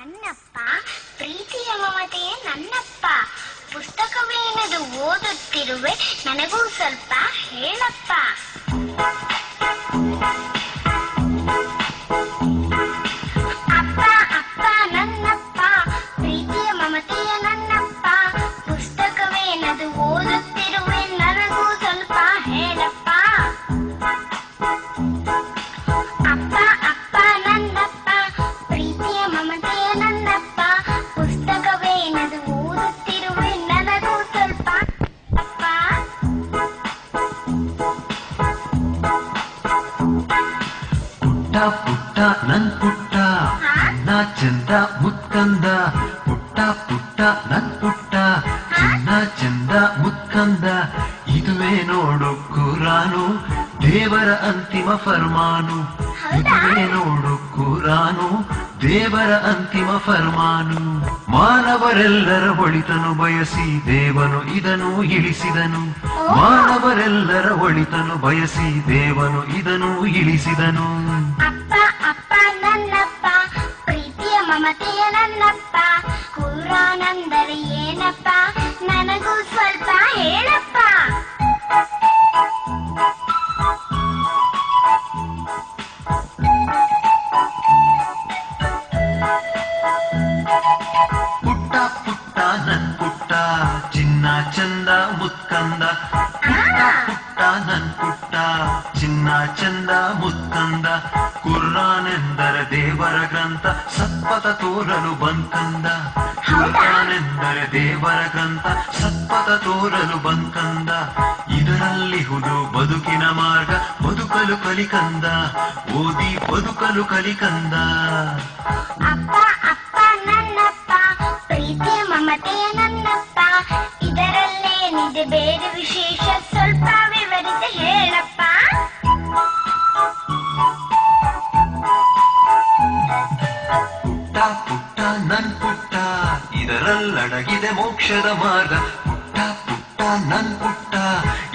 ನನ್ನಪ್ಪ ಪ್ರೀತಿಯ ಮಮತೆಯೇ ನನ್ನಪ್ಪ. ಪುಸ್ತಕವೇನದು ಓದುತ್ತಿರುವೆ, ನನಗೂ ಸ್ವಲ್ಪ ಹೇಳಪ್ಪ. ಅಪ್ಪ ಅಪ್ಪ ನನ್ನಪ್ಪ ಪ್ರೀತಿಯ ಮಮತೆಯ ನನ್ನಪ್ಪ. ಪುಸ್ತಕವೇನದು ಓದುತ್ತಿರುವೆ, ನನಗೂ ಸ್ವಲ್ಪ ಹೇಳಪ್ಪ. ಅಪ್ಪ ಅಪ್ಪ ನನ್ನಪ್ಪ ಪ್ರೀತಿಯ ಮಮತೆಯ ನನ್ನಪ್ಪ. ಪುಸ್ತಕವೇನದು ಓದುತ್ತಿರುವೆ, ನನಗೂ ಸ್ವಲ್ಪ ಅಪ್ಪ. ಪುಟ್ಟ ಪುಟ್ಟ ನನ್ ಪುಟ್ಟ ಚಿನ್ನ ಚಂದ ಮುತ್ಕಂದ. ಪುಟ್ಟ ಪುಟ್ಟ ನನ್ ಪುಟ್ಟ ಚಿನ್ನ ಚಂದ ಮುತ್ಕಂದ. ಇದುವೇ ನೋಡು ಕುರಾನು, ದೇವರ ಅಂತಿಮ ಫರ್ಮಾನು. ಇದುವೇ ನೋಡು ಕುರಾನು, ದೇವರ ಅಂತಿಮ ಫರ್ಮಾನು. ಮಾನವರೆಲ್ಲರ ಒಳಿತನು ಬಯಸಿ ದೇವನು ಇದನ್ನು ಇಳಿಸಿದನು. ಮಾನವರೆಲ್ಲರ ಒಳಿತನು ಬಯಸಿ ದೇವನು ಇದನ್ನು ಇಳಿಸಿದನು. ಅಪ್ಪ ಅಪ್ಪ ನನ್ನಪ್ಪ ಪ್ರೀತಿಯ ಮಮತೆಯ ನನ್ನಪ್ಪ. ಕುರಾನಂದರೆ ಏನಪ್ಪ, ನನಗೂ ಸ್ವಲ್ಪ ಹೇಳಪ್ಪ. ಪುಟ್ಟ ಪುಟ್ಟ ನನ್ ಪುಟ್ಟ ಚಿನ್ನ ಚಂದ ಮುತ್ಕಂದ. ಪುಟ್ಟ ಪುಟ್ಟ ನನ್ ಪುಟ್ಟ ಚಿನ್ನ ಚಂದ ಮುತ್ಕಂದ. ಕುರ್ಆನೆಂದರೆ ದೇವರ ಗ್ರಂಥ, ಸತ್ಪಥ ತೋರಲು ಬಂದ್ಕಂದ. ಕುರ್ಆನೆಂದರೆ ದೇವರ ಗ್ರಂಥ, ಸತ್ಪಥ ತೋರಲು ಬಂದ್ಕಂದ. ಇದರಲ್ಲಿಹುದು ಬದುಕಿನ ಮಾರ್ಗ, ಬದುಕಲು ಕಲಿಕಂದ. ಓದಿ ಬದುಕಲು ಕಲಿಕಂದ. ಅಪ್ಪ ಅಪ್ಪ ನನ್ನಪ್ಪ ಪ್ರೀತಿಯ ಮಮತೆಯ ನನ್ನಪ್ಪ. ಇದರಲ್ಲೇನಿದೆ ಬೇರೆ ವಿಶೇಷ, ಸ್ವಲ್ಪ ವಿವರಿಸಿ ಹೇಳಪ್ಪ. ಪುಟ್ಟ ಪುಟ್ಟ ನನ್ ಪುಟ್ಟ ಇದರಲ್ಲಡಗಿದೆ ಮೋಕ್ಷದ ಮಾರ್ಗ. ಪುಟ್ಟ ಪುಟ್ಟ ನನ್ ಪುಟ್ಟ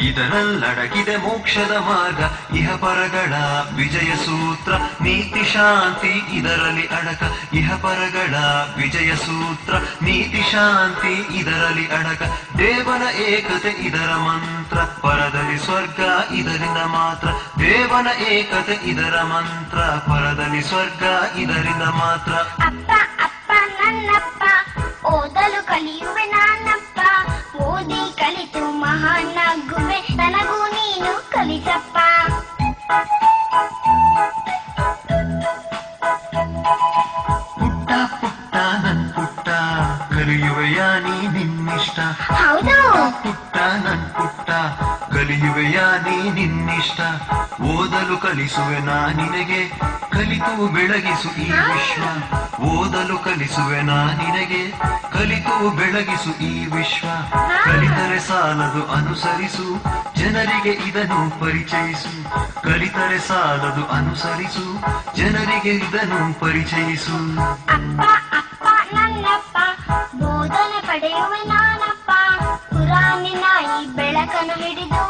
ಇದರಲ್ಲಡಗಿದೆ ಮೋಕ್ಷದ ಮಾರ್ಗ. ಇಹಪರಗಳ ವಿಜಯ ಸೂತ್ರ, ನೀತಿ ಶಾಂತಿ ಇದರಲ್ಲಿ ಅಡಕ. ಇಹಪರಗಳ ವಿಜಯ ಸೂತ್ರ, ನೀತಿ ಶಾಂತಿ ಇದರಲ್ಲಿ ಅಡಕ. ದೇವನ ಏಕತೆ ಇದರ ಮಂತ್ರ, ಪರದಲ್ಲಿ ಸ್ವರ್ಗ ಇದರಿಂದ ಮಾತ್ರ. ದೇವನ ಏಕತೆ ಇದರ ಮಂತ್ರ, ಪರದಲ್ಲಿ ಸ್ವರ್ಗ ಇದರಿಂದ ಮಾತ್ರ. ಅಪ್ಪ ಅಪ್ಪ ನನ್ನಪ್ಪ ಓದಲು ಕಲಿಯುವೆ ನಾನಪ್ಪ. ಓದಿ ಕಲಿತು ಮಹಾನಾಗುವೆ, ನನಗೂ ನೀನು ಕಲಿಸಪ್ಪ. ಪುಟ್ಟ ಪುಟ್ಟ ನನ್ ಪುಟ್ಟ ಕಲಿಯುವೆಯ ನೀ ನಿನ್ನಿಷ್ಟ. ಹೌದು ಪುಟ್ಟ ನನ್ ಪುಟ್ಟ ಕಲಿಯುವೆಯ ನೀ ನಿನ್ನಿಷ್ಟ. ಓದಲು ಕಲಿಸುವೆ ನಾ ನಿನಗೆ, ಕಲಿತು ಬೆಳಗಿಸು ಈ ವಿಶ್ವ. ಓದಲು ಕಲಿಸುವೆ ನಾ ನಿನಗೆ, ಕಲಿತು ಬೆಳಗಿಸು ಈ ವಿಶ್ವ. ಕಲಿತರೆ ಸಾಲದು ಅನುಸರಿಸು, ಜನರಿಗೆ ಇದನ್ನು ಪರಿಚಯಿಸು. ಕಲಿತರೆ ಸಾಲದು ಅನುಸರಿಸು, ಜನರಿಗೆ ಇದನ್ನು ಪರಿಚಯಿಸು. ಅಪ್ಪ ಅಪ್ಪ ನನ್ನಪ್ಪ ಬೋಧನೆ ಪಡೆಯುವೆ ನಾನಪ್ಪ. ಕುರಾನಿನ ಈ ಬೆಳಕನ್ನು ಹಿಡಿದು